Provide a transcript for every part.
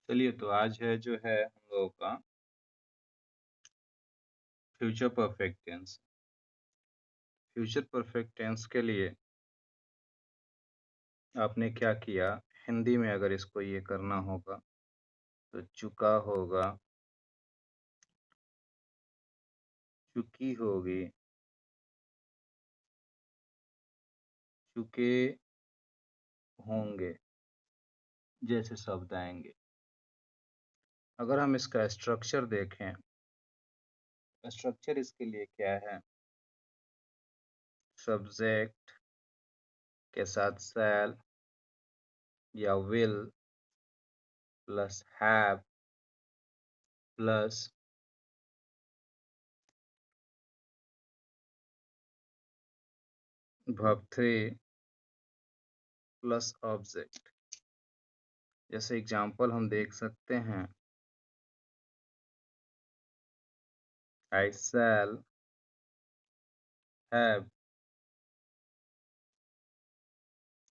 चलिए तो आज है जो है हम लोगों का future perfect tense. Future perfect tense के लिए आपने क्या किया? हिंदी में अगर इसको ये करना होगा तो चुका होगा, चुकी होगी, चुके होंगे जैसे शब्द आएंगे। अगर हम इसका स्ट्रक्चर देखें, स्ट्रक्चर इसके लिए क्या है? सब्जेक्ट के साथ शैल या will plus have plus verb three plus object. जैसे एग्जांपल हम देख सकते हैं, I shall have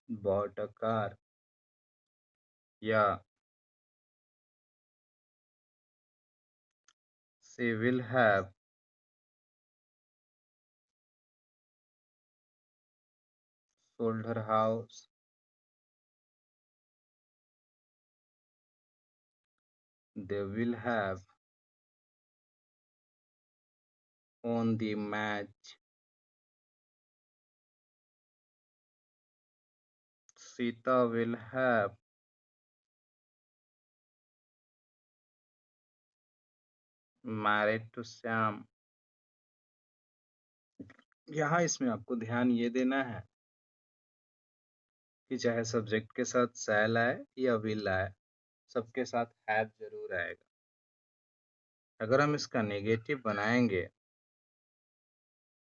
bought a car, या she will have sold her house, they will have won the match, Sita will have married to Syam। यहाँ इसमें आपको ध्यान ये देना है कि चाहे सब्जेक्ट के साथ शैल आए या विल आए, सबके साथ हैव जरूर आएगा। अगर हम इसका नेगेटिव बनाएंगे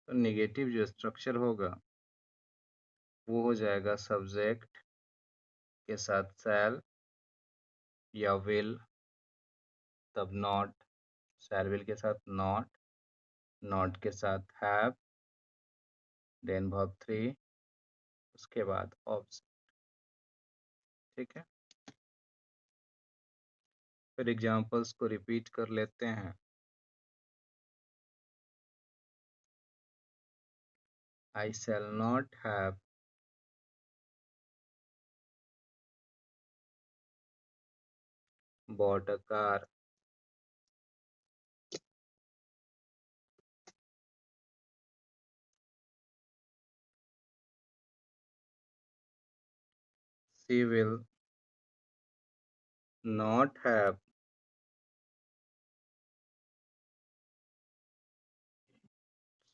तो नेगेटिव जो स्ट्रक्चर होगा वो हो जाएगा सब्जेक्ट के साथ शैल या विल, तब नॉट, शैल विल के साथ नॉट, नॉट के साथ हैव, देन वर्ब थ्री, उसके बाद ऑब्जेक्ट। ठीक है, फिर एग्जांपल्स को रिपीट कर लेते हैं। I shall not have bought a car, she will not have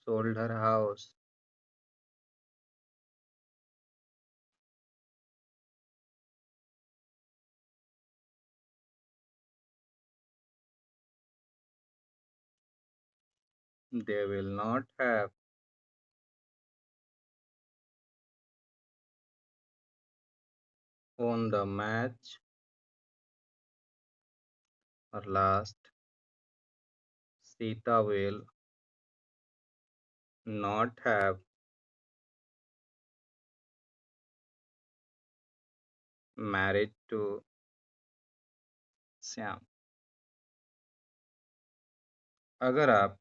sold her house, they will not have won the match, और last, Sita will not have married to Syam। अगर आप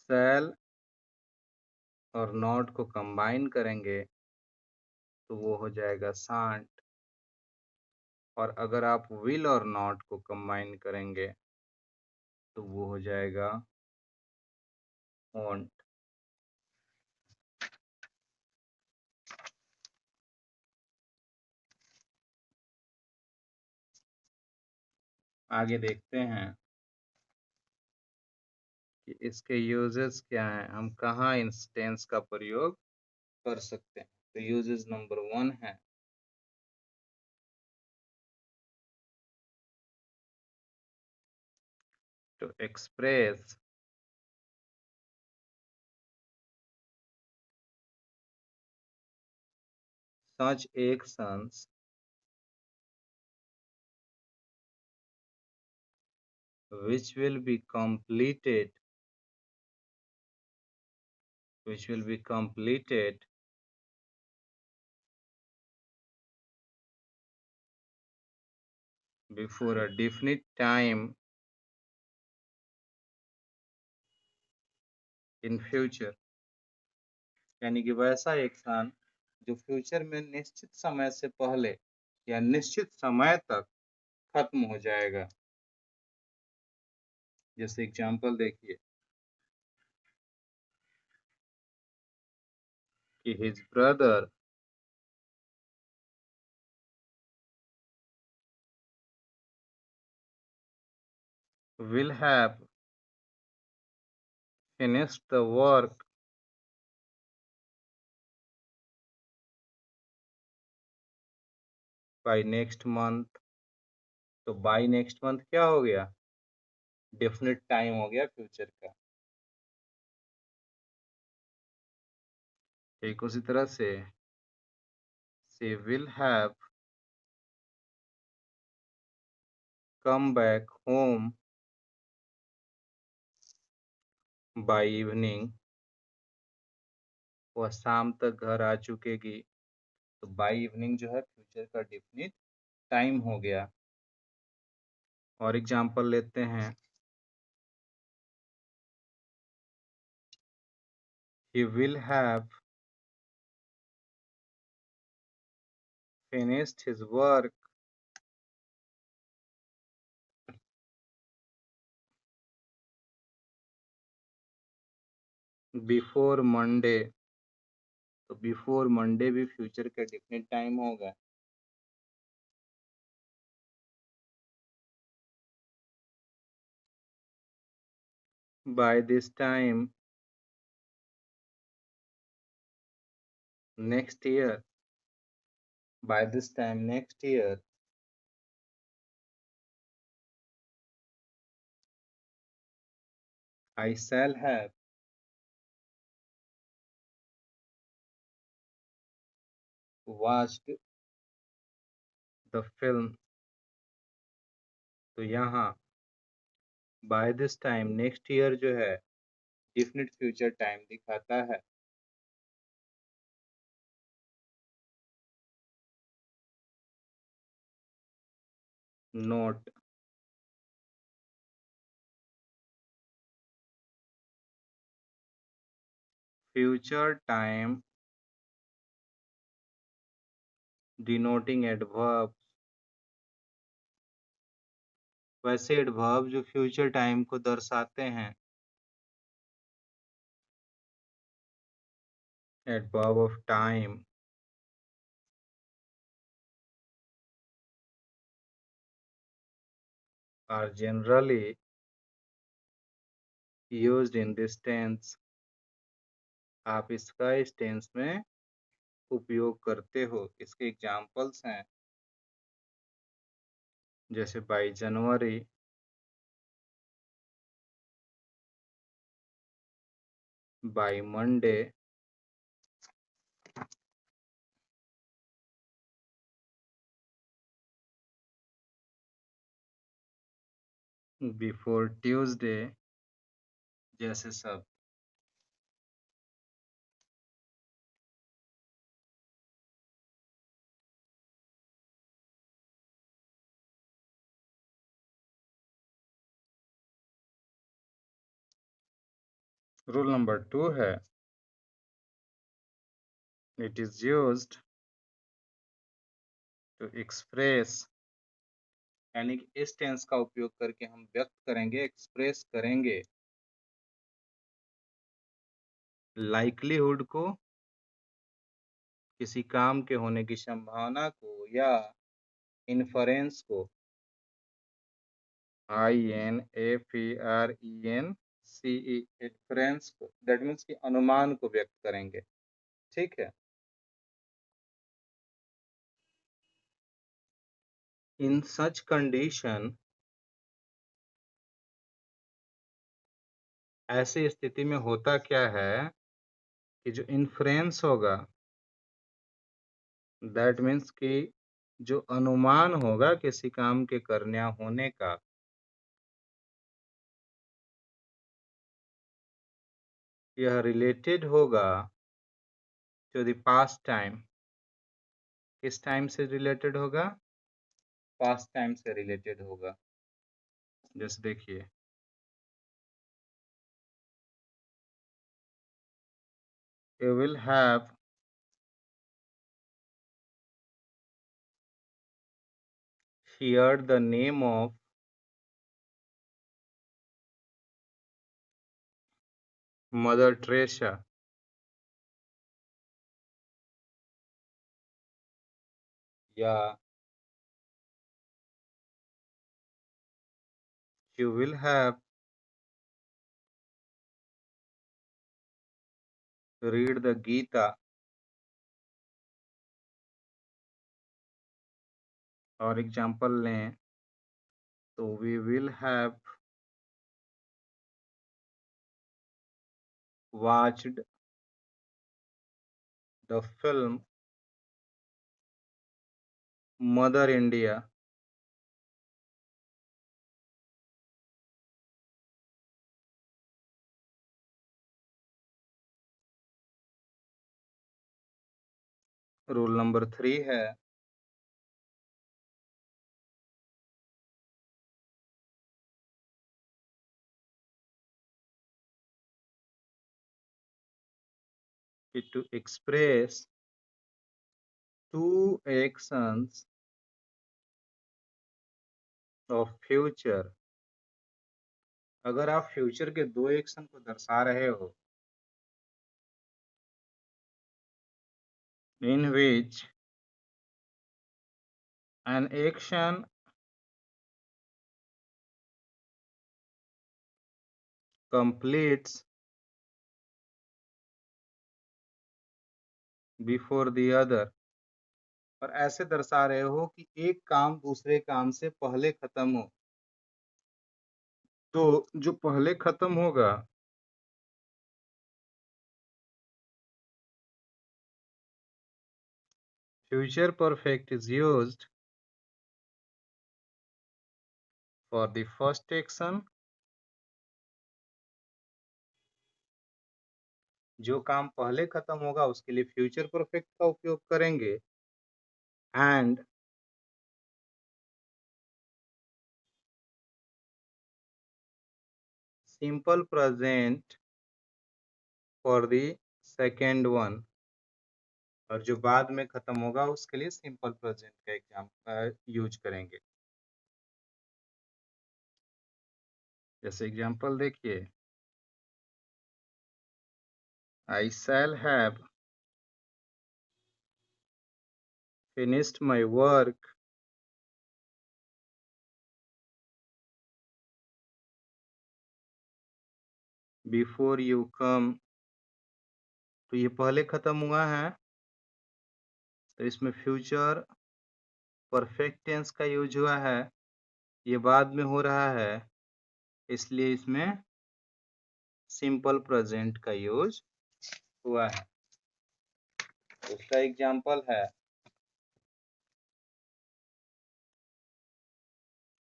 shall और not को combine करेंगे तो वो हो जाएगा शांट, और अगर आप will और not को कंबाइन करेंगे तो वो हो जाएगा won't। आगे देखते हैं कि इसके यूजेस क्या हैं, हम कहाँ इन टेंस का प्रयोग कर सकते हैं। तो यूजेस नंबर 1 है to express such actions which will be completed before a definite time in future, यानी कि वैसा एक स्थान जो फ्यूचर में निश्चित समय से पहले या निश्चित समय तक खत्म हो जाएगा। जैसे एग्जांपल देखिए कि his brother will have finished the work by next month। तो बाय नेक्स्ट मंथ क्या हो गया? डेफिनेट टाइम हो गया फ्यूचर का। ठीक उसी तरह से she will have come back home by evening। वह शाम तक घर आ चुकेगी। तो बाय इवनिंग जो है फ्यूचर का डेफिनिट टाइम हो गया। और एग्जांपल लेते हैं, he will have finished his work before Monday। तो बिफोर मंडे भी फ्यूचर का डेफिनेट टाइम होगा। by this time next year, by this time next year I shall have watched the film। तो यहाँ by this time next year जो है definite future time दिखाता है। Note, future time denoting adverb. वैसे adverb जो future time को दर्शाते हैं, adverb of time are generally used in this tense। आप इसका इस टेंस में उपयोग करते हो। इसके एग्जाम्पल्स हैं जैसे by January, by Monday, before Tuesday जैसे सब। रूल नंबर 2 है, it is used to express, यानी कि इस टेंस का उपयोग करके हम व्यक्त करेंगे, एक्सप्रेस करेंगे लाइक्लीहुड को, किसी काम के होने की संभावना को, या इन्फरेंस को, INFERENCE, इन्फरेंस को, दैट मीन्स कि अनुमान को व्यक्त करेंगे। ठीक है। इन सच कंडीशन, ऐसी स्थिति में होता क्या है कि जो इन्फ्रेंस होगा, दैट मीन्स कि जो अनुमान होगा किसी काम के करने होने का, यह रिलेटेड होगा टू द पास्ट टाइम। किस टाइम से रिलेटेड होगा? पास्ट टाइम से रिलेटेड होगा। जैसे देखिए, you will have heard the name of Mother Teresa, या you will have read the Gita, और एग्जाम्पल लें तो we will have watched the film Mother India. Rule number 3 है कि to express two actions of future, अगर आप future के दो एक्शन को दर्शा रहे हो, in which an action completes before the other, और ऐसे दर्शा रहे हो कि एक काम दूसरे काम से पहले खत्म हो, तो जो पहले खत्म होगा future perfect is used for the first action, जो काम पहले खत्म होगा उसके लिए फ्यूचर परफेक्ट का उपयोग करेंगे, and simple present for the second one, और जो बाद में खत्म होगा उसके लिए सिंपल प्रेजेंट का एग्जाम यूज करेंगे। जैसे एग्जांपल देखिए, I shall have finished my work before you come, तो ये पहले खत्म हुआ है, तो इसमें फ्यूचर परफेक्ट टेंस का यूज हुआ है, ये बाद में हो रहा है, इसलिए इसमें सिंपल प्रेजेंट का यूज हुआ है। उसका एग्जांपल है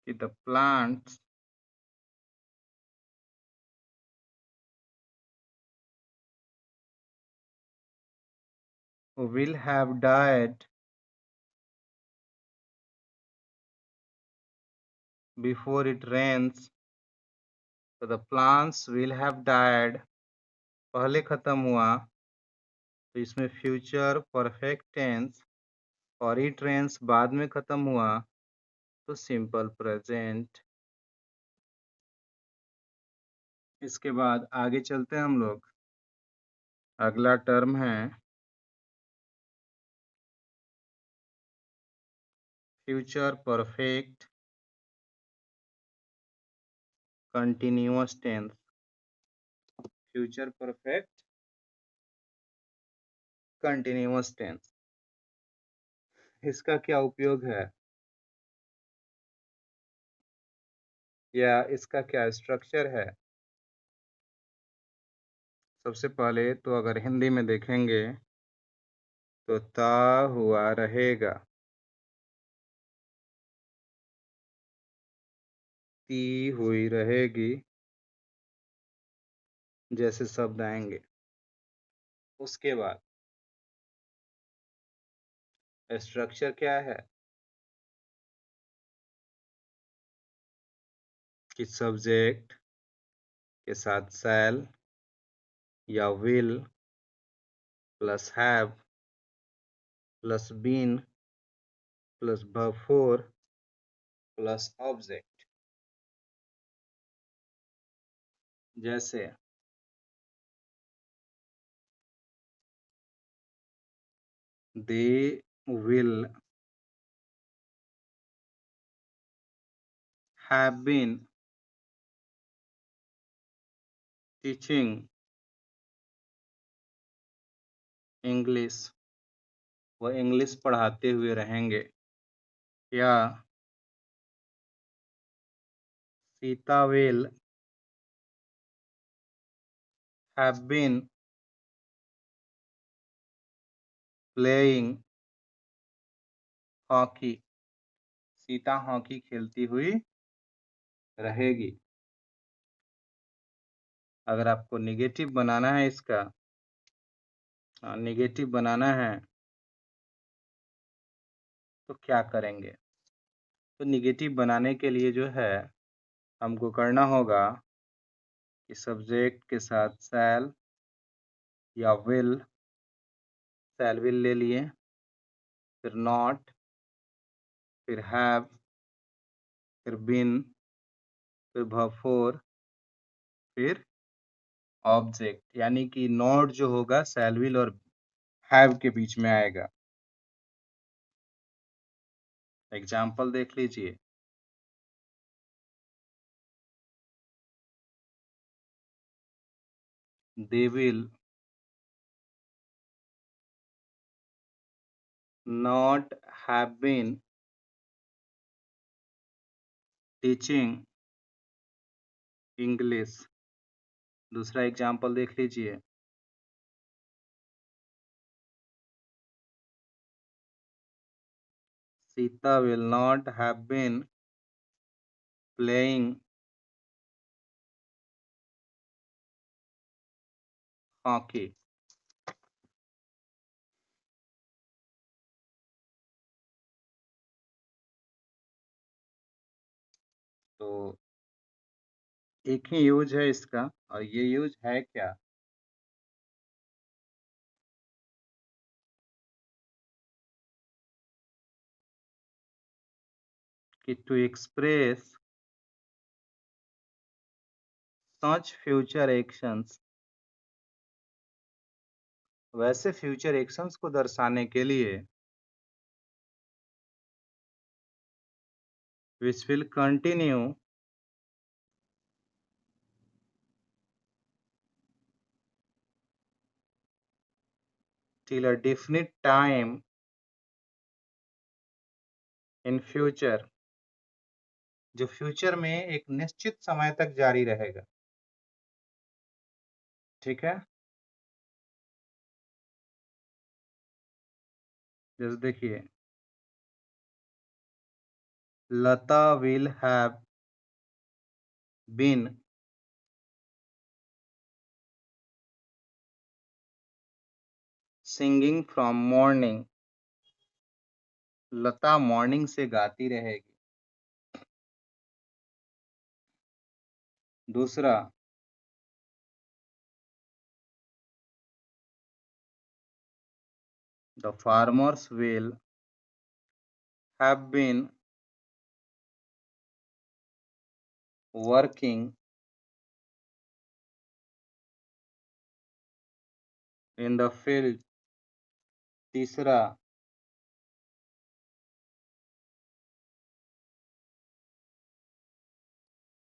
कि the plants will have died before it rains, तो the plants will have died पहले खत्म हुआ, तो इसमें फ्यूचर परफेक्ट टेंस, और इट रेन्स बाद में खत्म हुआ, तो सिंपल प्रेजेंट। इसके बाद आगे चलते हैं हम लोग, अगला टर्म है future perfect continuous tense. Future perfect continuous tense, इसका क्या उपयोग है या इसका क्या स्ट्रक्चर है? सबसे पहले तो अगर हिंदी में देखेंगे तो ता हुआ रहेगा, ती हुई रहेगी, जैसे शब्द आएंगे। उसके बाद स्ट्रक्चर क्या है? कि सब्जेक्ट के साथ शैल या will plus have plus been plus verb four plus object. जैसे they will have been teaching English, वह इंग्लिश पढ़ाते हुए रहेंगे। या Sita will have been playing hockey, Sita hockey खेलती हुई रहेगी। अगर आपको निगेटिव बनाना है इसका, निगेटिव बनाना है तो क्या करेंगे? तो निगेटिव बनाने के लिए जो है हमको करना होगा कि सब्जेक्ट के साथ शैल या विल, शैल विल ले लिए, फिर नॉट, फिर हैव, फिर बीन, फिर वर्ब फोर, फिर ऑब्जेक्ट। यानी कि नॉट जो होगा शैल विल और हैव के बीच में आएगा। एग्जाम्पल देख लीजिए। They will not have been teaching English। दूसरा एग्जाम्पल देख लीजिए। Sita will not have been playing hockey। तो एक ही यूज है इसका, और ये यूज है क्या? कि to express such future actions, वैसे फ्यूचर एक्शंस को दर्शाने के लिए which will continue till a definite time in future, जो फ्यूचर में एक निश्चित समय तक जारी रहेगा। ठीक है, जैसे देखिए, लता will have been singing from morning, Lata morning से गाती रहेगी। दूसरा, the farmers will have been working in the field। तीसरा,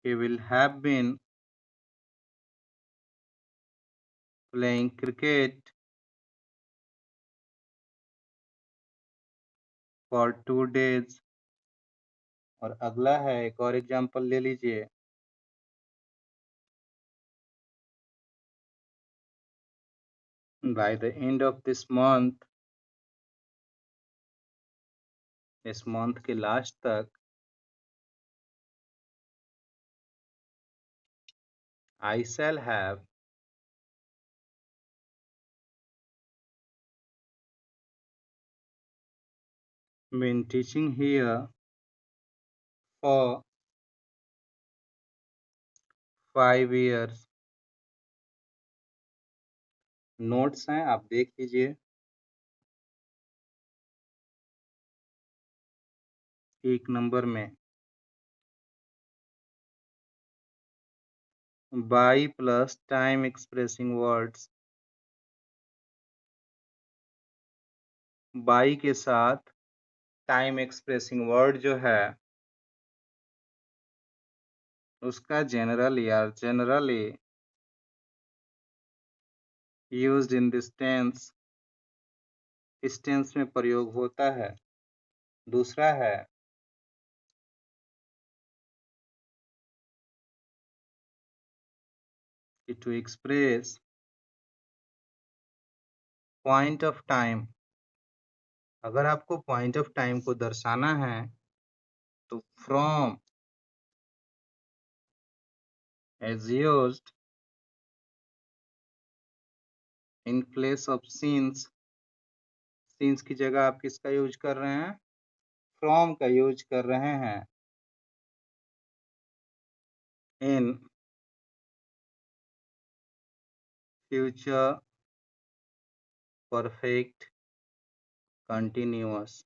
he will have been playing cricket for 2 days। और अगला है, एक और एग्जांपल ले लीजिए। By the end of this month, इस मंथ के लास्ट तक, I shall have been teaching here for 5 years। Notes हैं, आप देख लीजिए। 1 नंबर में by plus time expressing words, by के साथ टाइम एक्सप्रेसिंग वर्ड जो है उसका generally used in this tense, इस टेंस में प्रयोग होता है। दूसरा है to express point of time. अगर आपको पॉइंट ऑफ टाइम को दर्शाना है तो from is used in place of since। since की जगह आप किसका यूज कर रहे हैं? फ्रॉम का यूज कर रहे हैं। In future perfect continuous.